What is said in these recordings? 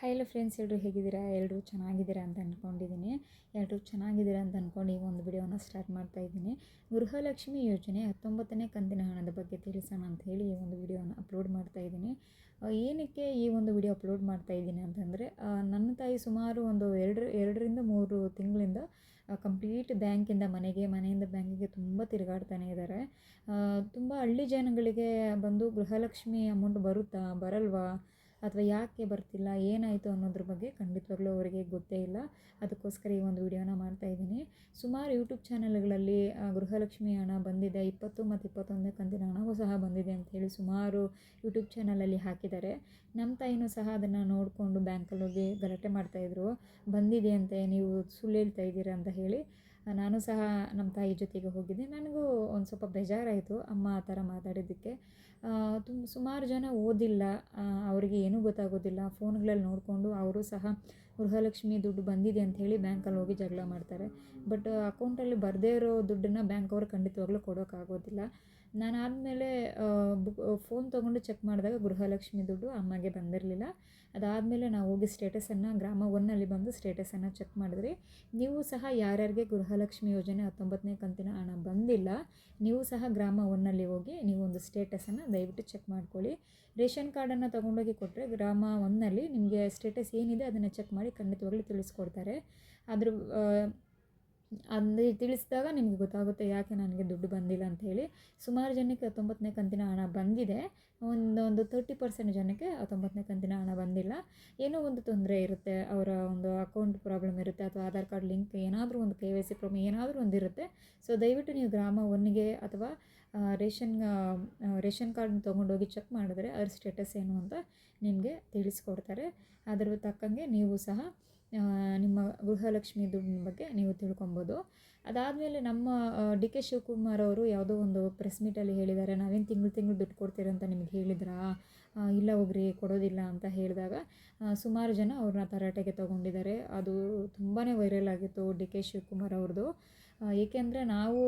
Hello friends, ಎಲ್ಲರೂ ಹೇಗಿದ್ದೀರಾ? ಎಲ್ಲರೂ ಚೆನ್ನಾಗಿದ್ದೀರಾ ಅಂತ ಅಂದ್ಕೊಂಡಿದ್ದೀನಿ. ಎಲ್ಲರೂ ಚೆನ್ನಾಗಿದ್ದೀರಾ ಅಂತ ಅಂದ್ಕೊಂಡು ಈ ಒಂದು ವಿಡಿಯೋನ ಸ್ಟಾರ್ಟ್ ಮಾಡ್ತಾ ಇದ್ದೀನಿ. ಗೃಹಲಕ್ಷ್ಮಿ ಯೋಜನೆ 19ನೇ ಕಂತಿನ ಹಣದ ಬಗ್ಗೆ ತಿಳಿಸೋಣ ಅಂತ ಹೇಳಿ ಈ ಒಂದು ವಿಡಿಯೋನ ಅಪ್ಲೋಡ್ ಮಾಡ್ತಾ ಇದ್ದೀನಿ. ಏನಕ್ಕೆ ಈ ಒಂದು ವಿಡಿಯೋ ಅಪ್ಲೋಡ್ ಮಾಡ್ತಾ ಇದ್ದೀನಿ ಅಂತಂದರೆ, ನನ್ನ ತಾಯಿ ಸುಮಾರು ಒಂದು ಎರಡರಿಂದ 3 ತಿಂಗಳಿಂದ ಕಂಪ್ಲೀಟ್ ಬ್ಯಾಂಕಿಂದ ಮನೆಗೆ, ಮನೆಯಿಂದ ಬ್ಯಾಂಕಿಗೆ ತುಂಬ ತಿರುಗಾಡ್ತಾನೆ ಇದ್ದಾರೆ. ತುಂಬ ಹಳ್ಳಿ ಜನಗಳಿಗೆ ಬಂದು ಗೃಹಲಕ್ಷ್ಮಿ ಅಮೌಂಟ್ ಬರುತ್ತಾ ಬರಲ್ವಾ, ಅಥವಾ ಯಾಕೆ ಬರ್ತಿಲ್ಲ, ಏನಾಯಿತು ಅನ್ನೋದ್ರ ಬಗ್ಗೆ ಖಂಡಿತವಾಗ್ಲೂ ಅವರಿಗೆ ಗೊತ್ತೇ ಇಲ್ಲ. ಅದಕ್ಕೋಸ್ಕರ ಈ ಒಂದು ವಿಡಿಯೋನ ಮಾಡ್ತಾಯಿದ್ದೀನಿ. ಸುಮಾರು ಯೂಟ್ಯೂಬ್ ಚಾನಲ್ಗಳಲ್ಲಿ ಗೃಹಲಕ್ಷ್ಮಿ ಹಣ ಬಂದಿದೆ, 20 ಮತ್ತು 21ನೇ ಕಂತಿನ ಹಣವೂ ಸಹ ಬಂದಿದೆ ಅಂತ ಹೇಳಿ ಸುಮಾರು ಯೂಟ್ಯೂಬ್ ಚಾನಲಲ್ಲಿ ಹಾಕಿದ್ದಾರೆ. ನಮ್ಮ ತಾಯಿನೂ ಸಹ ಅದನ್ನು ನೋಡಿಕೊಂಡು ಬ್ಯಾಂಕಲ್ಲಿ ಹೋಗಿ ಗಲಾಟೆ ಮಾಡ್ತಾಯಿದ್ರು, ಬಂದಿದೆ ಅಂತೆ, ನೀವು ಸುಳ್ಳು ಹೇಳ್ತಾ ಇದ್ದೀರಾ ಅಂತ ಹೇಳಿ. ನಾನು ಸಹ ನಮ್ಮ ತಾಯಿ ಜೊತೆಗೆ ಹೋಗಿದ್ದೆ. ನನಗೂ ಒಂದು ಸ್ವಲ್ಪ ಬೇಜಾರಾಯಿತು ಅಮ್ಮ ಆ ಥರ ಮಾತಾಡಿದ್ದಕ್ಕೆ. ಸುಮಾರು ಜನ ಓದಿಲ್ಲ, ಅವರಿಗೆ ಏನೂ ಗೊತ್ತಾಗೋದಿಲ್ಲ. ಫೋನ್ಗಳಲ್ಲಿ ನೋಡಿಕೊಂಡು ಅವರು ಸಹ ಗೃಹಲಕ್ಷ್ಮಿ ದುಡ್ಡು ಬಂದಿದೆ ಅಂತ ಹೇಳಿ ಬ್ಯಾಂಕಲ್ಲಿ ಹೋಗಿ ಜಗಳ ಮಾಡ್ತಾರೆ. ಬಟ್ ಅಕೌಂಟಲ್ಲಿ ಬರದೇ ಇರೋ ದುಡ್ಡನ್ನು ಬ್ಯಾಂಕ್ ಅವರು ಖಂಡಿತವಾಗ್ಲೂ ಕೊಡೋಕ್ಕಾಗೋದಿಲ್ಲ. ನಾನು ಆದಮೇಲೆ ಫೋನ್ ತೊಗೊಂಡು ಚೆಕ್ ಮಾಡಿದಾಗ ಗೃಹಲಕ್ಷ್ಮಿ ದುಡ್ಡು ಅಮ್ಮಗೆ ಬಂದಿರಲಿಲ್ಲ. ಅದಾದಮೇಲೆ ನಾವು ಹೋಗಿ ಸ್ಟೇಟಸನ್ನು ಗ್ರಾಮ 1ನಲ್ಲಿ ಬಂದು ಸ್ಟೇಟಸನ್ನು ಚೆಕ್ ಮಾಡಿದ್ರಿ. ನೀವು ಸಹ ಯಾರ್ಯಾರಿಗೆ ಗೃಹಲಕ್ಷ್ಮಿ ಯೋಜನೆ 19ನೇ ಕಂತಿನ ಹಣ ಬಂದಿಲ್ಲ, ನೀವು ಸಹ ಗ್ರಾಮ 1ನಲ್ಲಿ ಹೋಗಿ ನೀವು ಒಂದು ಸ್ಟೇಟಸನ್ನು ದಯವಿಟ್ಟು ಚೆಕ್ ಮಾಡ್ಕೊಳ್ಳಿ. ರೇಷನ್ ಕಾರ್ಡನ್ನು ತೊಗೊಂಡೋಗಿ ಕೊಟ್ಟರೆ ಗ್ರಾಮ 1ನಲ್ಲಿ ನಿಮಗೆ ಸ್ಟೇಟಸ್ ಏನಿದೆ ಅದನ್ನು ಚೆಕ್ ಮಾಡಿ ಖಂಡಿತವಾಗ್ಲೂ ತಿಳಿಸ್ಕೊಡ್ತಾರೆ. ಅದ್ರ ಅಂದರೆ ತಿಳಿಸಿದಾಗ ನಿಮಗೆ ಗೊತ್ತಾಗುತ್ತೆ ಯಾಕೆ ನನಗೆ ದುಡ್ಡು ಬಂದಿಲ್ಲ ಅಂಥೇಳಿ. ಸುಮಾರು ಜನಕ್ಕೆ 19ನೇ ಕಂತಿನ ಹಣ ಬಂದಿದೆ, ಒಂದು 30% ಜನಕ್ಕೆ 19ನೇ ಕಂತಿನ ಹಣ ಬಂದಿಲ್ಲ. ಏನೋ ಒಂದು ತೊಂದರೆ ಇರುತ್ತೆ, ಅವರ ಒಂದು ಅಕೌಂಟ್ ಪ್ರಾಬ್ಲಮ್ ಇರುತ್ತೆ, ಅಥವಾ ಆಧಾರ್ ಕಾರ್ಡ್ ಲಿಂಕ್ ಏನಾದರೂ ಒಂದು KYC ಪ್ರಾಬ್ಲಮ್ ಏನಾದರೂ ಒಂದು ಇರುತ್ತೆ. ಸೊ ದಯವಿಟ್ಟು ನೀವು ಗ್ರಾಮ 1ಗೆ ಅಥವಾ ರೇಷನ್ ಕಾರ್ಡ್ನ ತೊಗೊಂಡೋಗಿ ಚೆಕ್ ಮಾಡಿದ್ರೆ ಅದ್ರ ಸ್ಟೇಟಸ್ ಏನು ಅಂತ ನಿಮಗೆ ತಿಳಿಸ್ಕೊಡ್ತಾರೆ. ಅದ್ರ ತಕ್ಕಂಗೆ ನೀವು ಸಹ ನಿಮ್ಮ ಗೃಹಲಕ್ಷ್ಮಿ ದುಡ್ಡಿನ ಬಗ್ಗೆ ನೀವು ತಿಳ್ಕೊಬೋದು. ಅದಾದಮೇಲೆ ನಮ್ಮ DK ಶಿವಕುಮಾರ್ ಅವರು ಯಾವುದೋ ಒಂದು ಪ್ರೆಸ್ ಮೀಟಲ್ಲಿ ಹೇಳಿದ್ದಾರೆ, ನಾವೇನು ತಿಂಗಳು ದುಡ್ಡು ಕೊಡ್ತೀರಂತ ನಿಮಗೆ ಹೇಳಿದ್ರಾ, ಇಲ್ಲ ಹೋಗ್ರಿ ಕೊಡೋದಿಲ್ಲ ಅಂತ ಹೇಳಿದಾಗ ಸುಮಾರು ಜನ ಅವ್ರನ್ನ ತರಾಟೆಗೆ ತೊಗೊಂಡಿದ್ದಾರೆ. ಅದು ತುಂಬಾ ವೈರಲ್ ಆಗಿತ್ತು DK ಶಿವಕುಮಾರ್ ಅವ್ರದ್ದು. ಏಕೆಂದರೆ ನಾವು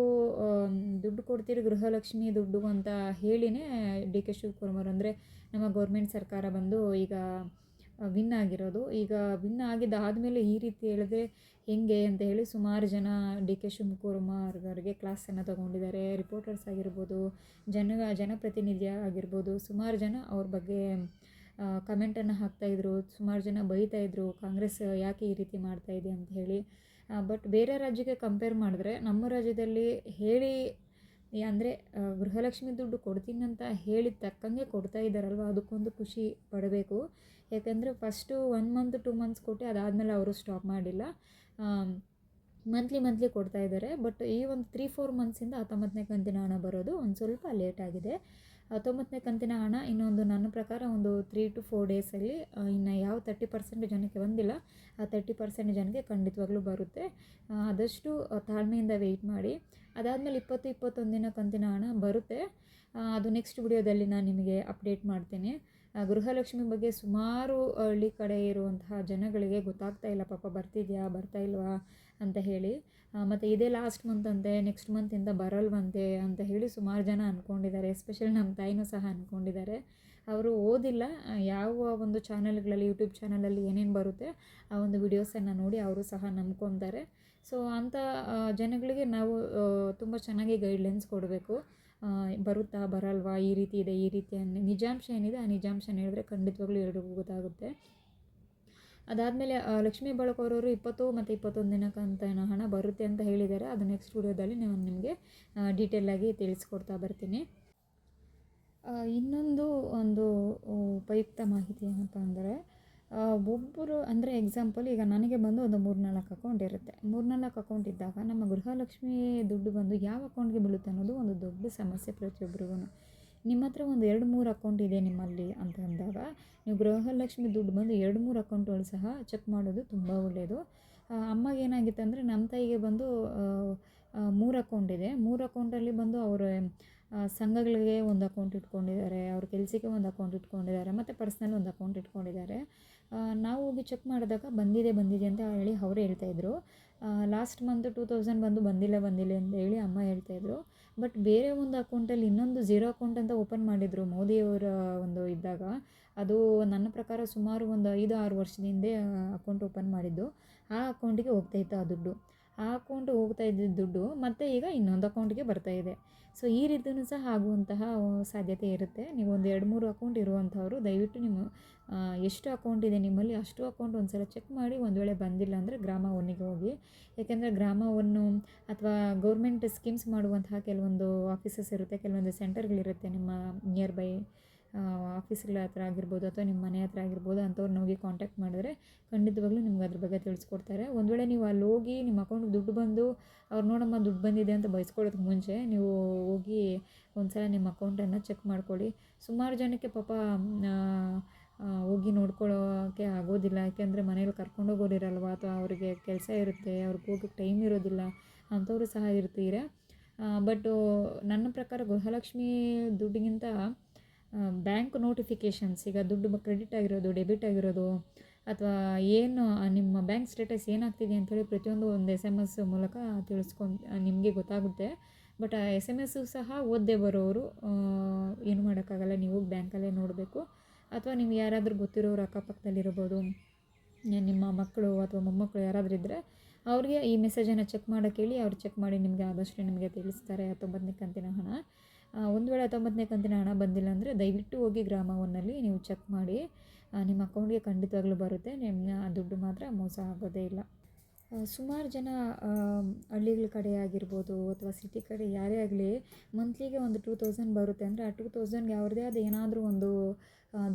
ದುಡ್ಡು ಕೊಡ್ತೀರಿ ಗೃಹಲಕ್ಷ್ಮಿ ದುಡ್ಡು ಅಂತ ಹೇಳಿನೇ DK ಶಿವಕುಮಾರ್ ಅಂದರೆ ನಮ್ಮ ಗೌರ್ಮೆಂಟ್ ಸರ್ಕಾರ ಬಂದು ಈಗ ವಿನ್ ಆಗಿರೋದು. ಈಗ ವಿನ್ ಆಗಿದ್ದಾದಮೇಲೆ ಈ ರೀತಿ ಹೇಳಿದ್ರೆ ಹೆಂಗೆ ಅಂತ ಹೇಳಿ ಸುಮಾರು ಜನ DK ಶಿವಕುಮಾರ್ ಅವರಿಗೆ ಕ್ಲಾಸನ್ನು ತೊಗೊಂಡಿದ್ದಾರೆ. ರಿಪೋರ್ಟರ್ಸ್ ಆಗಿರ್ಬೋದು, ಜನಪ್ರತಿನಿಧಿ ಆಗಿರ್ಬೋದು, ಸುಮಾರು ಜನ ಅವ್ರ ಬಗ್ಗೆ ಕಮೆಂಟನ್ನು ಹಾಕ್ತಾಯಿದ್ರು. ಸುಮಾರು ಜನ ಬೈತಾಯಿದ್ರು, ಕಾಂಗ್ರೆಸ್ ಯಾಕೆ ಈ ರೀತಿ ಮಾಡ್ತಾಯಿದೆ ಅಂತ ಹೇಳಿ. ಬಟ್ ಬೇರೆ ರಾಜ್ಯಕ್ಕೆ ಕಂಪೇರ್ ಮಾಡಿದ್ರೆ ನಮ್ಮ ರಾಜ್ಯದಲ್ಲಿ ಹೇಳಿ ಅಂದರೆ ಗೃಹಲಕ್ಷ್ಮಿ ದುಡ್ಡು ಕೊಡ್ತೀನಿ ಅಂತ ಹೇಳಿದ ತಕ್ಕಂಗೆ ಕೊಡ್ತಾ ಇದ್ದಾರಲ್ವ, ಅದಕ್ಕೊಂದು ಖುಷಿ ಪಡಬೇಕು. ಯಾಕೆಂದರೆ ಫಸ್ಟು 1 ಮಂತ್ 2 ಮಂತ್ಸ್ ಕೊಟ್ಟು ಅದಾದಮೇಲೆ ಅವರು ಸ್ಟಾಪ್ ಮಾಡಿಲ್ಲ, ಮಂತ್ಲಿ ಕೊಡ್ತಾ ಇದ್ದಾರೆ. ಬಟ್ ಈ ಒಂದು 3-4 ಮಂತ್ಸಿಂದ 19ನೇ ಕಂತಿನ ಹಣ ಬರೋದು ಒಂದು ಸ್ವಲ್ಪ ಲೇಟ್ ಆಗಿದೆ. 19ನೇ ಕಂತಿನ ಹಣ ಇನ್ನೊಂದು ನನ್ನ ಪ್ರಕಾರ ಒಂದು 3 to 4 ಡೇಸಲ್ಲಿ ಇನ್ನು ಯಾವ 30% ಜನಕ್ಕೆ ಬಂದಿಲ್ಲ, ಆ 30% ಜನಕ್ಕೆ ಖಂಡಿತವಾಗ್ಲೂ ಬರುತ್ತೆ. ಆದಷ್ಟು ತಾಳ್ಮೆಯಿಂದ ವೆಯ್ಟ್ ಮಾಡಿ. ಅದಾದಮೇಲೆ 20-21ನೇ ಕಂತಿನ ಹಣ ಬರುತ್ತೆ. ಅದು ನೆಕ್ಸ್ಟ್ ವಿಡಿಯೋದಲ್ಲಿ ನಾನು ನಿಮಗೆ ಅಪ್ಡೇಟ್ ಮಾಡ್ತೀನಿ. ಗೃಹಲಕ್ಷ್ಮಿ ಬಗ್ಗೆ ಸುಮಾರು ಹಳ್ಳಿ ಕಡೆ ಇರುವಂತಹ ಜನಗಳಿಗೆ ಗೊತ್ತಾಗ್ತಾ ಇಲ್ಲ, ಪಾಪ ಬರ್ತಿದೆಯಾ ಬರ್ತಾ ಇಲ್ವಾ ಅಂತ ಹೇಳಿ. ಮತ್ತು ಇದೇ ಲಾಸ್ಟ್ ಮಂತ್ ಅಂತೆ, ನೆಕ್ಸ್ಟ್ ಮಂತಿಂದ ಬರಲ್ವಂತೆ ಅಂತ ಹೇಳಿ ಸುಮಾರು ಜನ ಅಂದ್ಕೊಂಡಿದ್ದಾರೆ. ಎಸ್ಪೆಷಲಿ ನಮ್ಮ ತಾಯಿನೂ ಸಹ ಅಂದ್ಕೊಂಡಿದ್ದಾರೆ. ಅವರು ಓದಿಲ್ಲ, ಯಾವ ಒಂದು ಚಾನಲ್ಗಳಲ್ಲಿ ಯೂಟ್ಯೂಬ್ ಚಾನಲಲ್ಲಿ ಏನೇನು ಬರುತ್ತೆ ಆ ಒಂದು ವಿಡಿಯೋಸನ್ನು ನೋಡಿ ಅವರು ಸಹ ನಂಬ್ಕೊತಾರೆ. ಸೊ ಅಂಥ ಜನಗಳಿಗೆ ನಾವು ತುಂಬ ಚೆನ್ನಾಗಿ ಗೈಡ್ಲೈನ್ಸ್ ಕೊಡಬೇಕು. ಬರುತ್ತಾ ಬರಲ್ವಾ, ಈ ರೀತಿ ಇದೆ, ಈ ರೀತಿ ನಿಜಾಂಶ ಏನಿದೆ ಆ ನಿಜಾಂಶನ ಹೇಳಿದ್ರೆ ಖಂಡಿತವಾಗ್ಲೂ ಎಲ್ರಿಗೂ ಗೊತ್ತಾಗುತ್ತೆ. ಅದಾದಮೇಲೆ ಲಕ್ಷ್ಮೀ ಬಳಕೋರವರು 20 ಮತ್ತು 21ನೇ ಕಂತಿನ ಹಣ ಬರುತ್ತೆ ಅಂತ ಹೇಳಿದ್ದಾರೆ. ಅದು ನೆಕ್ಸ್ಟ್ ವಿಡಿಯೋದಲ್ಲಿ ನಾನು ನಿಮಗೆ ಡೀಟೇಲಾಗಿ ತಿಳಿಸ್ಕೊಡ್ತಾ ಬರ್ತೀನಿ. ಇನ್ನೊಂದು ಉಪಯುಕ್ತ ಮಾಹಿತಿ ಏನಪ್ಪ ಅಂದರೆ, ಒಬ್ಬರು ಅಂದರೆ ಎಕ್ಸಾಂಪಲ್ ಈಗ ನನಗೆ ಬಂದು ಒಂದು 3-4 ಅಕೌಂಟ್ ಇರುತ್ತೆ. 3-4 ಅಕೌಂಟ್ ಇದ್ದಾಗ ನಮ್ಮ ಗೃಹಲಕ್ಷ್ಮಿ ದುಡ್ಡು ಬಂದು ಯಾವ ಅಕೌಂಟ್ಗೆ ಬೀಳುತ್ತೆ ಅನ್ನೋದು ಒಂದು ದೊಡ್ಡ ಸಮಸ್ಯೆ ಪ್ರತಿಯೊಬ್ಬರಿಗೂ. ನಿಮ್ಮ ಹತ್ರ ಒಂದು 2-3 ಅಕೌಂಟ್ ಇದೆ ನಿಮ್ಮಲ್ಲಿ ಅಂತ ಅಂದಾಗ ನೀವು ಗೃಹಲಕ್ಷ್ಮಿ ದುಡ್ಡು ಬಂದು 2-3 ಅಕೌಂಟ್ಗಳು ಸಹ ಚೆಕ್ ಮಾಡೋದು ತುಂಬ ಒಳ್ಳೆಯದು. ಅಮ್ಮಗೆ ಏನಾಗಿತ್ತು ಅಂದರೆ, ನಮ್ಮ ತಾಯಿಗೆ ಬಂದು 3 ಅಕೌಂಟ್ ಇದೆ. 3 ಅಕೌಂಟಲ್ಲಿ ಬಂದು ಅವರು ಸಂಘಗಳಿಗೆ ಒಂದು ಅಕೌಂಟ್ ಇಟ್ಕೊಂಡಿದ್ದಾರೆ, ಅವ್ರ ಕೆಲಸಕ್ಕೆ ಒಂದು ಅಕೌಂಟ್ ಇಟ್ಕೊಂಡಿದ್ದಾರೆ, ಮತ್ತು ಪರ್ಸ್ನಲ್ ಒಂದು ಅಕೌಂಟ್ ಇಟ್ಕೊಂಡಿದ್ದಾರೆ. ನಾವು ಹೋಗಿ ಚೆಕ್ ಮಾಡಿದಾಗ ಬಂದಿದೆ ಅಂತ ಹೇಳಿ ಅವರೇ ಹೇಳ್ತಾಯಿದ್ರು. ಲಾಸ್ಟ್ ಮಂತ್ 2000 ಬಂದು ಬಂದಿಲ್ಲ ಅಂತ ಹೇಳಿ ಅಮ್ಮ ಹೇಳ್ತಾಯಿದ್ರು. ಬಟ್ ಬೇರೆ ಒಂದು ಅಕೌಂಟಲ್ಲಿ ಇನ್ನೊಂದು 0 ಅಕೌಂಟ್ ಅಂತ ಓಪನ್ ಮಾಡಿದರು ಮೋದಿಯವರ ಒಂದು ಇದ್ದಾಗ. ಅದು ನನ್ನ ಪ್ರಕಾರ ಸುಮಾರು ಒಂದು 5-6 ವರ್ಷದ ಹಿಂದೆ ಅಕೌಂಟ್ ಓಪನ್ ಮಾಡಿದ್ದು. ಆ ಅಕೌಂಟಿಗೆ ಹೋಗ್ತಾಯಿತ್ತು ಆ ದುಡ್ಡು. ಆ ಅಕೌಂಟ್ ಹೋಗ್ತಾ ಇದ್ದಿದ್ದ ದುಡ್ಡು ಮತ್ತೆ ಈಗ ಇನ್ನೊಂದು ಅಕೌಂಟಿಗೆ ಬರ್ತಾಯಿದೆ. ಸೊ ಈ ರೀತಿಯೂ ಸಹ ಆಗುವಂತಹ ಸಾಧ್ಯತೆ ಇರುತ್ತೆ. ನೀವು ಒಂದು 2-3 ಅಕೌಂಟ್ ಇರುವಂಥವ್ರು ದಯವಿಟ್ಟು ನಿಮ್ಮ ಎಷ್ಟು ಅಕೌಂಟ್ ಇದೆ ನಿಮ್ಮಲ್ಲಿ ಅಷ್ಟು ಅಕೌಂಟ್ ಒಂದು ಸಲ ಚೆಕ್ ಮಾಡಿ. ಒಂದು ವೇಳೆ ಬಂದಿಲ್ಲ ಅಂದರೆ ಗ್ರಾಮ ಒನ್ನಿಗೆ ಹೋಗಿ. ಯಾಕೆಂದರೆ ಗ್ರಾಮ ಒನ್ನು ಅಥವಾ ಗೌರ್ಮೆಂಟ್ ಸ್ಕೀಮ್ಸ್ ಮಾಡುವಂತಹ ಕೆಲವೊಂದು ಆಫೀಸಸ್ ಇರುತ್ತೆ, ಕೆಲವೊಂದು ಸೆಂಟರ್ಗಳಿರುತ್ತೆ ನಿಮ್ಮ ನಿಯರ್ ಬೈ ಆಫೀಸ್ಗಳ ಹತ್ರ ಆಗಿರ್ಬೋದು ಅಥವಾ ನಿಮ್ಮ ಮನೆ ಹತ್ರ ಆಗಿರ್ಬೋದು. ಅಂಥವ್ರನ್ನ ಹೋಗಿ ಕಾಂಟ್ಯಾಕ್ಟ್ ಮಾಡಿದ್ರೆ ಖಂಡಿತವಾಗ್ಲೂ ನಿಮ್ಗೆ ಅದ್ರ ಬಗ್ಗೆ ತಿಳಿಸ್ಕೊಡ್ತಾರೆ. ಒಂದು ವೇಳೆ ನೀವು ಅಲ್ಲಿ ಹೋಗಿ ನಿಮ್ಮ ಅಕೌಂಟ್ಗೆ ದುಡ್ಡು ಬಂದು ಅವ್ರು ನೋಡಮ್ಮ ದುಡ್ಡು ಬಂದಿದೆ ಅಂತ ಬಯಸ್ಕೊಳ್ಳೋದಕ್ಕೆ ಮುಂಚೆ ನೀವು ಹೋಗಿ ಒಂದು ಸಲ ನಿಮ್ಮ ಅಕೌಂಟನ್ನು ಚೆಕ್ ಮಾಡ್ಕೊಳ್ಳಿ. ಸುಮಾರು ಜನಕ್ಕೆ ಪಾಪ ಹೋಗಿ ನೋಡ್ಕೊಳ್ಳೋಕ್ಕೆ ಆಗೋದಿಲ್ಲ. ಯಾಕೆಂದರೆ ಮನೇಲಿ ಕರ್ಕೊಂಡೋಗೋರಿರಲ್ವ ಅಥವಾ ಅವರಿಗೆ ಕೆಲಸ ಇರುತ್ತೆ, ಅವ್ರಿಗೆ ಹೋಗೋಕ್ಕೆ ಟೈಮ್ ಇರೋದಿಲ್ಲ, ಅಂಥವರು ಸಹ ಇರ್ತೀರ. ಬಟ್ಟು ನನ್ನ ಪ್ರಕಾರ ಗೃಹಲಕ್ಷ್ಮಿ ದುಡ್ಡಿಗಿಂತ ಬ್ಯಾಂಕ್ ನೋಟಿಫಿಕೇಷನ್ಸ್, ಈಗ ದುಡ್ಡು ಕ್ರೆಡಿಟ್ ಆಗಿರೋದು, ಡೆಬಿಟ್ ಆಗಿರೋದು ಅಥವಾ ಏನು ನಿಮ್ಮ ಬ್ಯಾಂಕ್ ಸ್ಟೇಟಸ್ ಏನಾಗ್ತಿದೆ ಅಂಥೇಳಿ ಪ್ರತಿಯೊಂದು ಒಂದು SMS ಮೂಲಕ ನಿಮಗೆ ಗೊತ್ತಾಗುತ್ತೆ. ಬಟ್ ಆ SMS ಸಹ ಓದದೇ ಬರೋರು ಏನು ಮಾಡೋಕ್ಕಾಗಲ್ಲ, ನೀವು ಬ್ಯಾಂಕಲ್ಲೇ ನೋಡಬೇಕು. ಅಥವಾ ನೀವು ಯಾರಾದರೂ ಗೊತ್ತಿರೋರು ಅಕ್ಕಪಕ್ಕದಲ್ಲಿರ್ಬೋದು, ನಿಮ್ಮ ಮಕ್ಕಳು ಅಥವಾ ಮೊಮ್ಮಕ್ಕಳು ಯಾರಾದರೂ ಇದ್ದರೆ ಅವ್ರಿಗೆ ಈ ಮೆಸೇಜನ್ನು ಚೆಕ್ ಮಾಡೋಕ್ಕೆ ಹೇಳಿ. ಅವ್ರು ಚೆಕ್ ಮಾಡಿ ನಿಮಗೆ ಆದಷ್ಟು ನಿಮಗೆ ತಿಳಿಸ್ತಾರೆ 19ನೇ ಕಂತಿನ ಹಣ. ಒಂದು ವೇಳೆ 19ನೇ ಕಂತಿನ ಹಣ ಬಂದಿಲ್ಲ ಅಂದರೆ ದಯವಿಟ್ಟು ಹೋಗಿ ಗ್ರಾಮ ಒನ್ನಲ್ಲಿ ನೀವು ಚೆಕ್ ಮಾಡಿ. ನಿಮ್ಮ ಅಕೌಂಟ್ಗೆ ಖಂಡಿತವಾಗ್ಲೂ ಬರುತ್ತೆ. ನಿಮ್ಮ ದುಡ್ಡು ಮಾತ್ರ ಮೋಸ ಆಗೋದೇ ಇಲ್ಲ. ಸುಮಾರು ಜನ ಹಳ್ಳಿಗಳ ಕಡೆ ಆಗಿರ್ಬೋದು ಅಥವಾ ಸಿಟಿ ಕಡೆ ಯಾರೇ ಆಗಲಿ ಮಂತ್ಲಿಗೆ ಒಂದು 2000 ಬರುತ್ತೆ ಅಂದರೆ ಆ 2000ಗೆ ಅವ್ರದ್ದೇ ಆದ ಏನಾದರೂ ಒಂದು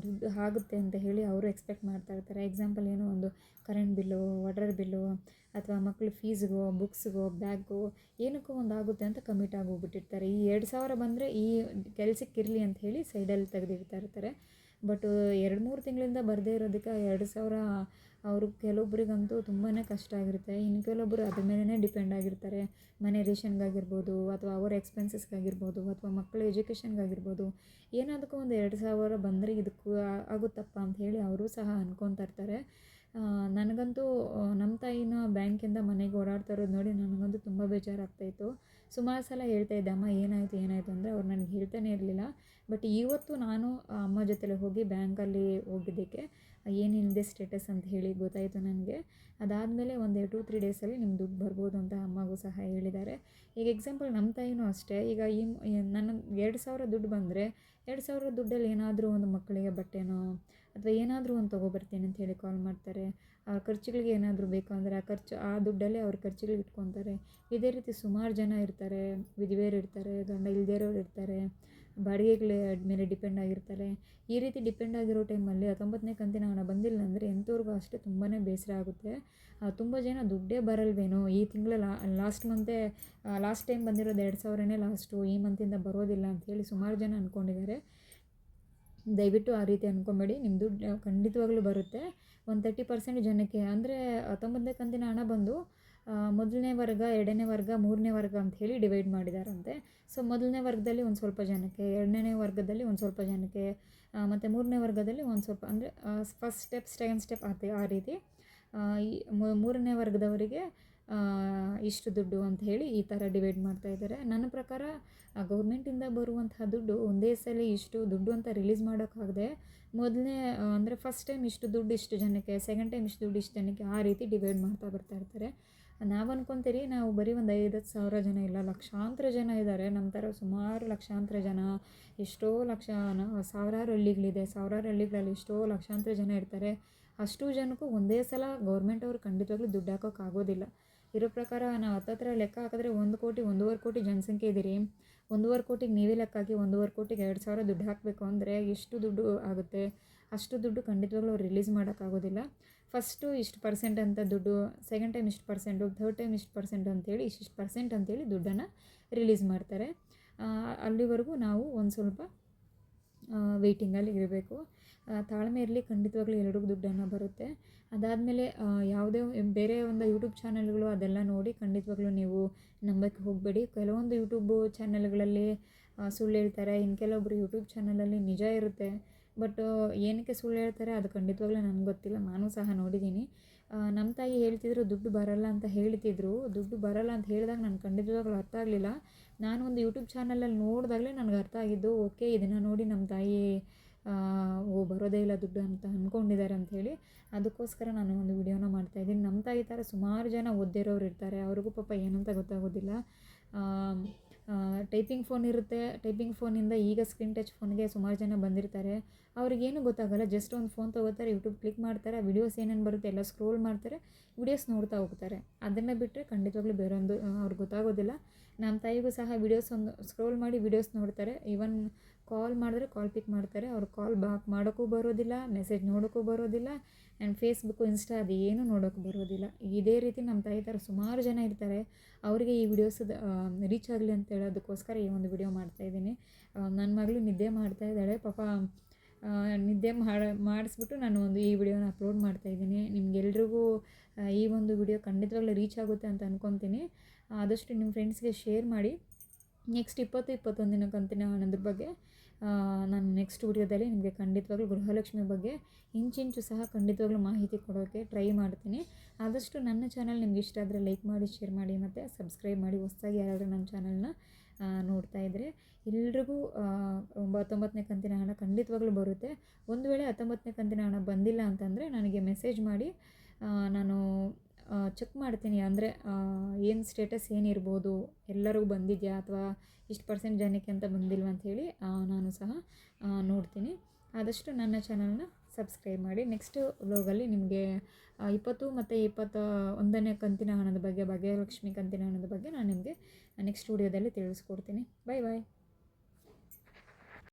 ದುಡ್ಡು ಆಗುತ್ತೆ ಅಂತ ಹೇಳಿ ಅವರು ಎಕ್ಸ್ಪೆಕ್ಟ್ ಮಾಡ್ತಾ ಇರ್ತಾರೆ. ಎಕ್ಸಾಂಪಲ್ ಏನೋ ಒಂದು ಕರೆಂಟ್ ಬಿಲ್ಲು, ವಾಟರ್ ಬಿಲ್ಲು ಅಥವಾ ಮಕ್ಕಳ ಫೀಸ್ಗೋ, ಬುಕ್ಸ್ಗೋ, ಬ್ಯಾಗೋ ಏನಕ್ಕೋ ಒಂದು ಆಗುತ್ತೆ ಅಂತ ಕಮಿಟ್ ಆಗೋಗ್ಬಿಟ್ಟಿರ್ತಾರೆ. ಈ 2000 ಬಂದರೆ ಈ ಕೆಲಸಕ್ಕಿರಲಿ ಅಂತ ಹೇಳಿ ಸೈಡಲ್ಲಿ ತೆಗೆದಿಡ್ತಾ ಇರ್ತಾರೆ. ಬಟ್ 2-3 ತಿಂಗಳಿಂದ ಬರದೇ ಇರೋದಕ್ಕೆ 2000 ಅವರು ಕೆಲವೊಬ್ಬರಿಗಂತೂ ತುಂಬಾ ಕಷ್ಟ ಆಗಿರುತ್ತೆ. ಇನ್ನು ಕೆಲವೊಬ್ಬರು ಅದ್ರ ಮೇಲೇ ಡಿಪೆಂಡ್ ಆಗಿರ್ತಾರೆ. ಮನೆ ರೇಷನ್ಗಾಗಿರ್ಬೋದು ಅಥವಾ ಅವರ ಎಕ್ಸ್ಪೆನ್ಸಸ್ಗಾಗಿರ್ಬೋದು ಅಥವಾ ಮಕ್ಕಳ ಎಜುಕೇಷನ್ಗಾಗಿರ್ಬೋದು. ಏನಾದಕ್ಕೂ ಒಂದು 2000 ಬಂದರೆ ಇದಕ್ಕೂ ಆಗುತ್ತಪ್ಪ ಅಂತ ಹೇಳಿ ಅವರು ಸಹ ಅಂದ್ಕೊತಾ ಇರ್ತಾರೆ. ನನಗಂತೂ ನಮ್ಮ ತಾಯಿನ ಬ್ಯಾಂಕಿಂದ ಮನೆಗೆ ಓಡಾಡ್ತಾ ಇರೋದು ನೋಡಿ ನನಗಂತೂ ತುಂಬ ಬೇಜಾರಾಗ್ತಾಯಿತ್ತು. ಸುಮಾರು ಸಲ ಹೇಳ್ತಾಯಿದ್ದೆ, ಅಮ್ಮ ಏನಾಯಿತು ಅಂದರೆ ಅವ್ರು ನನಗೆ ಹೇಳ್ತಾನೆ ಇರಲಿಲ್ಲ. ಬಟ್ ಇವತ್ತು ನಾನು ಅಮ್ಮ ಜೊತೆಲೆ ಹೋಗಿ ಬ್ಯಾಂಕಲ್ಲಿ ಹೋಗಿದ್ದಕ್ಕೆ ಏನಿದೆ ಸ್ಟೇಟಸ್ ಅಂತ ಹೇಳಿ ಗೊತ್ತಾಯಿತು ನನಗೆ. ಅದಾದಮೇಲೆ ಒಂದು 2-3 ಡೇಸಲ್ಲಿ ನಿಮ್ಮ ದುಡ್ಡು ಬರ್ಬೋದು ಅಂತ ಅಮ್ಮಗೂ ಸಹ ಹೇಳಿದ್ದಾರೆ. ಈಗ ಎಕ್ಸಾಂಪಲ್ ನಮ್ಮ ತಾಯಿನೂ ಅಷ್ಟೇ. ಈಗ ನನಗೆ 2000 ದುಡ್ಡು ಬಂದರೆ 2000 ದುಡ್ಡಲ್ಲಿ ಏನಾದರೂ ಒಂದು ಮಕ್ಕಳಿಗೆ ಬಟ್ಟೆನೋ ಅಥವಾ ಏನಾದರೂ ಒಂದು ತೊಗೊಬರ್ತೀನಿ ಅಂತ ಹೇಳಿ ಕಾಲ್ ಮಾಡ್ತಾರೆ. ಆ ಖರ್ಚುಗಳಿಗೆ ಏನಾದರೂ ಬೇಕು ಅಂದರೆ ಆ ದುಡ್ಡಲ್ಲೇ ಅವ್ರ ಖರ್ಚುಗಳಿಗೆ ಇಟ್ಕೊತಾರೆ. ಇದೇ ರೀತಿ ಸುಮಾರು ಜನ ಇರ್ತಾರೆ. ವಿಧವೆಯರು ಇರ್ತಾರೆ, ಗಂಡ ಇಲ್ಲದೇ ಇರೋರು ಇರ್ತಾರೆ, ಬಾಡಿಗೆಗಳ ಮೇಲೆ ಡಿಪೆಂಡ್ ಆಗಿರ್ತಾರೆ. ಈ ರೀತಿ ಡಿಪೆಂಡ್ ಆಗಿರೋ ಟೈಮಲ್ಲಿ 19ನೇ ಕಂತಿನ ಹಣ ಬಂದಿಲ್ಲ ಅಂದರೆ ಎಂಥವ್ರಿಗೂ ಅಷ್ಟೇ ತುಂಬಾ ಬೇಸರ ಆಗುತ್ತೆ. ತುಂಬ ಜನ ದುಡ್ಡೇ ಬರಲ್ವೇನೋ ಈ ತಿಂಗಳ ಲಾಸ್ಟ್ ಟೈಮ್ ಬಂದಿರೋದು 2000ನೇ ಲಾಸ್ಟು, ಈ ಮಂತಿಂದ ಬರೋದಿಲ್ಲ ಅಂಥೇಳಿ ಸುಮಾರು ಜನ ಅಂದ್ಕೊಂಡಿದ್ದಾರೆ. ದಯವಿಟ್ಟು ಆ ರೀತಿ ಅಂದ್ಕೊಬೇಡಿ. ನಿಮ್ಮ ದುಡ್ಡು ಖಂಡಿತವಾಗ್ಲೂ ಬರುತ್ತೆ. ಒಂದು 30% ಜನಕ್ಕೆ ಅಂದರೆ 19ನೇ ಕಂತಿನ ಹಣ ಬಂದು ಮೊದಲನೇ ವರ್ಗ, 2ನೇ ವರ್ಗ, 3ನೇ ವರ್ಗ ಅಂತ ಹೇಳಿ ಡಿವೈಡ್ ಮಾಡಿದಾರಂತೆ. ಸೊ ಮೊದಲನೇ ವರ್ಗದಲ್ಲಿ ಒಂದು ಸ್ವಲ್ಪ ಜನಕ್ಕೆ, 2ನೇ ವರ್ಗದಲ್ಲಿ ಒಂದು ಸ್ವಲ್ಪ ಜನಕ್ಕೆ ಮತ್ತು 3ನೇ ವರ್ಗದಲ್ಲಿ ಒಂದು ಸ್ವಲ್ಪ ಅಂದರೆ ಫಸ್ಟ್ ಸ್ಟೆಪ್, ಸೆಕೆಂಡ್ ಸ್ಟೆಪ್ ಆ ರೀತಿ ಈ 3ನೇ ವರ್ಗದವರಿಗೆ ಇಷ್ಟು ದುಡ್ಡು ಅಂತ ಹೇಳಿ ಈ ಥರ ಡಿವೈಡ್ ಮಾಡ್ತಾ ಇದ್ದಾರೆ. ನನ್ನ ಪ್ರಕಾರ ಗೌರ್ಮೆಂಟಿಂದ ಬರುವಂತಹ ದುಡ್ಡು ಒಂದೇ ಸಲ ಇಷ್ಟು ದುಡ್ಡು ಅಂತ ರಿಲೀಸ್ ಮಾಡೋಕ್ಕಾಗದೆ ಮೊದಲನೇ ಅಂದರೆ ಫಸ್ಟ್ ಟೈಮ್ ಇಷ್ಟು ದುಡ್ಡು ಇಷ್ಟು ಜನಕ್ಕೆ, ಸೆಕೆಂಡ್ ಟೈಮ್ ಇಷ್ಟು ದುಡ್ಡು ಇಷ್ಟು ಜನಕ್ಕೆ ಆ ರೀತಿ ಡಿವೈಡ್ ಮಾಡ್ತಾ ಬರ್ತಾ ಇರ್ತಾರೆ. ನಾವು ಅಂದ್ಕೊತೀರಿ ನಾವು ಬರೀ ಒಂದು 5-10 ಜನ ಇಲ್ಲ, ಲಕ್ಷಾಂತರ ಜನ ಇದ್ದಾರೆ ನಮ್ಮ ಥರ. ಸುಮಾರು ಲಕ್ಷಾಂತರ ಜನ, ಎಷ್ಟೋ ಸಾವಿರಾರು ಹಳ್ಳಿಗಳಿದೆ. ಸಾವಿರಾರು ಹಳ್ಳಿಗಳಲ್ಲಿ ಎಷ್ಟೋ ಲಕ್ಷಾಂತರ ಜನ ಇರ್ತಾರೆ. ಅಷ್ಟು ಜನಕ್ಕೂ ಒಂದೇ ಸಲ ಗೌರ್ಮೆಂಟ್ ಅವರು ಖಂಡಿತವಾಗ್ಲೂ ದುಡ್ಡು ಹಾಕೋಕ್ಕಾಗೋದಿಲ್ಲ. ಇರೋ ಪ್ರಕಾರ ನಾವು ಹತ್ತತ್ರ ಲೆಕ್ಕ ಹಾಕಿದ್ರೆ 1 ಕೋಟಿ, 1.5 ಕೋಟಿ ಜನಸಂಖ್ಯೆ ಇದ್ದೀರಿ. 1.5 ಕೋಟಿಗೆ ನೀವೇ ಲೆಕ್ಕ ಹಾಕಿ, 1.5 ಕೋಟಿಗೆ 2000 ದುಡ್ಡು ಹಾಕಬೇಕು ಅಂದರೆ ಎಷ್ಟು ದುಡ್ಡು ಆಗುತ್ತೆ? ಅಷ್ಟು ದುಡ್ಡು ಖಂಡಿತವಾಗ್ಲೂ ಅವ್ರು ರಿಲೀಸ್ ಮಾಡೋಕ್ಕಾಗೋದಿಲ್ಲ. ಫಸ್ಟು ಇಷ್ಟು ಪರ್ಸೆಂಟ್ ಅಂತ ದುಡ್ಡು, ಸೆಕೆಂಡ್ ಟೈಮ್ ಇಷ್ಟು ಪರ್ಸೆಂಟು, ಥರ್ಡ್ ಟೈಮ್ ಇಷ್ಟು ಪರ್ಸೆಂಟ್ ಅಂತೇಳಿ ಇಷ್ಟು ಪರ್ಸೆಂಟ್ ಅಂತೇಳಿ ದುಡ್ಡನ್ನು ರಿಲೀಸ್ ಮಾಡ್ತಾರೆ. ಅಲ್ಲಿವರೆಗೂ ನಾವು ಒಂದು ಸ್ವಲ್ಪ ವೆಯ್ಟಿಂಗಲ್ಲಿ ಇರಬೇಕು. ತಾಳ್ಮೆ ಇರಲಿ, ಖಂಡಿತವಾಗ್ಲೂ ಎಲ್ರಿಗೂ ದುಡ್ಡನ್ನು ಬರುತ್ತೆ. ಅದಾದಮೇಲೆ ಯಾವುದೇ ಬೇರೆ ಒಂದು ಯೂಟ್ಯೂಬ್ ಚಾನಲ್ಗಳು ಅದೆಲ್ಲ ನೋಡಿ ಖಂಡಿತವಾಗ್ಲೂ ನೀವು ನಂಬಕ್ಕೆ ಹೋಗಬೇಡಿ. ಕೆಲವೊಂದು ಯೂಟ್ಯೂಬ್ ಚಾನಲ್ಗಳಲ್ಲಿ ಸುಳ್ಳು ಹೇಳ್ತಾರೆ, ಇನ್ನು ಕೆಲವೊಬ್ಬರು ಯೂಟ್ಯೂಬ್ ಚಾನಲಲ್ಲಿ ನಿಜ ಇರುತ್ತೆ. ಬಟ್ ಏನಕ್ಕೆ ಸುಳ್ಳು ಹೇಳ್ತಾರೆ ಅದು ಖಂಡಿತವಾಗ್ಲೂ ನನಗೆ ಗೊತ್ತಿಲ್ಲ, ನಾನು ಸಹ ನೋಡಿದ್ದೀನಿ. ನಮ್ಮ ತಾಯಿ ಹೇಳ್ತಿದ್ರು ದುಡ್ಡು ಬರಲ್ಲ ಅಂತ ಹೇಳ್ತಿದ್ರು. ದುಡ್ಡು ಬರಲ್ಲ ಅಂತ ಹೇಳಿದಾಗ ನನಗೆ ಖಂಡಿತವಾಗ್ಲೂ ಅರ್ಥ ಆಗಲಿಲ್ಲ. ನಾನು ಒಂದು ಯೂಟ್ಯೂಬ್ ಚಾನಲಲ್ಲಿ ನೋಡಿದಾಗಲೇ ನನಗೆ ಅರ್ಥ ಆಗಿದ್ದು, ಓಕೆ ಇದನ್ನು ನೋಡಿ ನಮ್ಮ ತಾಯಿ ಓ ಬರೋದೇ ಇಲ್ಲ ದುಡ್ಡು ಅಂತ ಅಂದ್ಕೊಂಡಿದ್ದಾರೆ ಅಂಥೇಳಿ. ಅದಕ್ಕೋಸ್ಕರ ನಾನು ಒಂದು ವಿಡಿಯೋನ ಮಾಡ್ತಾಯಿದ್ದೀನಿ. ನಮ್ಮ ತಾಯಿ ಥರ ಸುಮಾರು ಜನ ಓದಿರೋರು ಇರ್ತಾರೆ, ಅವ್ರಿಗೂ ಪಾಪ ಏನಂತ ಗೊತ್ತಾಗೋದಿಲ್ಲ. ಟೈಪಿಂಗ್ ಫೋನ್ ಇರುತ್ತೆ, ಟೈಪಿಂಗ್ ಫೋನಿಂದ ಈಗ ಸ್ಕ್ರೀನ್ ಟಚ್ ಫೋನ್ಗೆ ಸುಮಾರು ಜನ ಬಂದಿರ್ತಾರೆ. ಅವ್ರಿಗೇನು ಗೊತ್ತಾಗಲ್ಲ, ಜಸ್ಟ್ ಒಂದು ಫೋನ್ ತೊಗೋತಾರೆ, ಯೂಟ್ಯೂಬ್ ಕ್ಲಿಕ್ ಮಾಡ್ತಾರೆ, ವಿಡಿಯೋಸ್ ಏನೇನು ಬರುತ್ತೆ ಎಲ್ಲ ಸ್ಕ್ರೋಲ್ ಮಾಡ್ತಾರೆ, ವಿಡಿಯೋಸ್ ನೋಡ್ತಾ ಹೋಗ್ತಾರೆ. ಅದನ್ನು ಬಿಟ್ಟರೆ ಖಂಡಿತವಾಗ್ಲೂ ಬೇರೊಂದು ಅವ್ರಿಗೆ ಗೊತ್ತಾಗೋದಿಲ್ಲ. ನಮ್ಮ ತಾಯಿಗೂ ಸಹ ವಿಡಿಯೋಸ್ ಒಂದು ಸ್ಕ್ರೋಲ್ ಮಾಡಿ ವಿಡಿಯೋಸ್ ನೋಡ್ತಾರೆ. ಈವನ್ ಕಾಲ್ ಮಾಡಿದ್ರೆ ಕಾಲ್ ಪಿಕ್ ಮಾಡ್ತಾರೆ, ಅವ್ರು ಕಾಲ್ ಬ್ಯಾಕ್ ಮಾಡೋಕ್ಕೂ ಬರೋದಿಲ್ಲ, ಮೆಸೇಜ್ ನೋಡೋಕ್ಕೂ ಬರೋದಿಲ್ಲ, ಆ್ಯಂಡ್ ಫೇಸ್ಬುಕ್ಕು ಇನ್ಸ್ಟಾ ಅದು ಏನೂ ನೋಡೋಕ್ಕೆ ಬರೋದಿಲ್ಲ. ಇದೇ ರೀತಿ ನಮ್ಮ ತಾಯಿ ಥರ ಸುಮಾರು ಜನ ಇರ್ತಾರೆ. ಅವರಿಗೆ ಈ ವಿಡಿಯೋಸ್ ರೀಚ್ ಆಗಲಿ ಅಂತ ಹೇಳೋದಕ್ಕೋಸ್ಕರ ಈ ಒಂದು ವಿಡಿಯೋ ಮಾಡ್ತಾಯಿದ್ದೀನಿ. ನನ್ನ ಮಗಳು ನಿದ್ದೆ ಮಾಡ್ತಾಯಿದ್ದಾಳೆ ಪಾಪ. ನಿದ್ದೆ ಮಾಡಿಸ್ಬಿಟ್ಟು ನಾನು ಒಂದು ಈ ವಿಡಿಯೋನ ಅಪ್ಲೋಡ್ ಮಾಡ್ತಾಯಿದ್ದೀನಿ. ನಿಮ್ಗೆಲ್ರಿಗೂ ಈ ಒಂದು ವಿಡಿಯೋ ಖಂಡಿತವಾಗ್ಲೂ ರೀಚ್ ಆಗುತ್ತೆ ಅಂತ ಅಂದ್ಕೊತೀನಿ. ಆದಷ್ಟು ನಿಮ್ಮ ಫ್ರೆಂಡ್ಸ್ಗೆ ಶೇರ್ ಮಾಡಿ. ನೆಕ್ಸ್ಟ್ 20-21 ಕಂತಿನ ಹಣದ ಬಗ್ಗೆ ನಾನು ನೆಕ್ಸ್ಟ್ ವಿಡಿಯೋದಲ್ಲಿ ನಿಮಗೆ ಖಂಡಿತವಾಗ್ಲೂ ಗೃಹಲಕ್ಷ್ಮಿ ಬಗ್ಗೆ ಇಂಚಿಂಚು ಸಹ ಖಂಡಿತವಾಗ್ಲೂ ಮಾಹಿತಿ ಕೊಡೋಕ್ಕೆ ಟ್ರೈ ಮಾಡ್ತೀನಿ. ಆದಷ್ಟು ನನ್ನ ಚಾನಲ್ ನಿಮ್ಗೆ ಇಷ್ಟ ಆದರೆ ಲೈಕ್ ಮಾಡಿ, ಶೇರ್ ಮಾಡಿ ಮತ್ತು ಸಬ್ಸ್ಕ್ರೈಬ್ ಮಾಡಿ. ಹೊಸದಾಗಿ ಯಾರಾದರೂ ನನ್ನ ಚಾನಲ್ನ ನೋಡ್ತಾ ಇದ್ದರೆ ಎಲ್ರಿಗೂ 19ನೇ ಕಂತಿನ ಹಣ ಖಂಡಿತವಾಗ್ಲೂ ಬರುತ್ತೆ. ಒಂದು ವೇಳೆ 19ನೇ ಕಂತಿನ ಹಣ ಬಂದಿಲ್ಲ ಅಂತಂದರೆ ನನಗೆ ಮೆಸೇಜ್ ಮಾಡಿ, ನಾನು ಚೆಕ್ ಮಾಡ್ತೀನಿ. ಅಂದರೆ ಏನು ಸ್ಟೇಟಸ್ ಏನಿರ್ಬೋದು, ಎಲ್ಲರಿಗೂ ಬಂದಿದೆಯಾ ಅಥವಾ ಇಷ್ಟು % ಜನಕ್ಕೆ ಅಂತ ಬಂದಿಲ್ವ ಅಂಥೇಳಿ ನಾನು ಸಹ ನೋಡ್ತೀನಿ. ಆದಷ್ಟು ನನ್ನ ಚಾನಲ್ನ ಸಬ್ಸ್ಕ್ರೈಬ್ ಮಾಡಿ. ನೆಕ್ಸ್ಟ್ ವ್ಲಾಗಲ್ಲಿ ನಿಮಗೆ 20 ಮತ್ತು 21ನೇ ಕಂತಿನ ಹಣದ ಬಗ್ಗೆ, ಭಾಗ್ಯಲಕ್ಷ್ಮಿ ಕಂತಿನ ಹಣದ ಬಗ್ಗೆ ನಾನು ನಿಮಗೆ ನೆಕ್ಸ್ಟ್ ವಿಡಿಯೋದಲ್ಲಿ ತಿಳಿಸ್ಕೊಡ್ತೀನಿ. ಬಾಯ್ ಬಾಯ್.